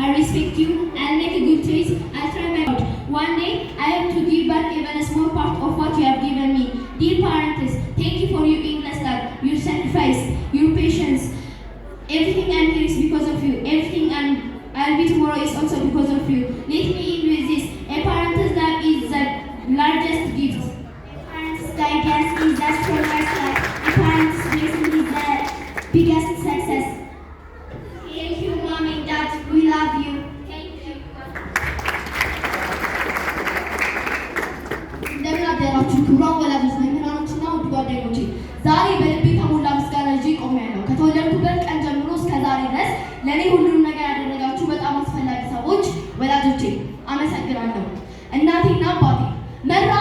I respect you and make a good choice. I'll try my best. One day, I have to give back even a small part of what you have given me. Dear parents, thank you for your endless love, your sacrifice, your patience. Everything I'm here is because of you. Everything I'll be tomorrow is also because of you. Let me end with this. A parent's love is the largest gift. A parent's guidance is the strongest life. A parent's blessing is the biggest success. Thank you, Mom and Dad. We love you. Thank you. እንደምን አደራችሁ ክቡራን ወላጆች፣ መምህራኖችና ውድ ጓደኞቼ። ዛሬ በልቤ የተሞላ ምስጋና ይዤ ቆሜያለሁ። ከተወለድኩበት ቀን ጀምሮ እስከ ዛሬ ድረስ ለእኔ ሁሉንም ነገር ያደረጋችሁ በጣም አስፈላጊ ሰዎች ወላጆቼ አመሰግናለሁ። እናቴና አባቴ መራ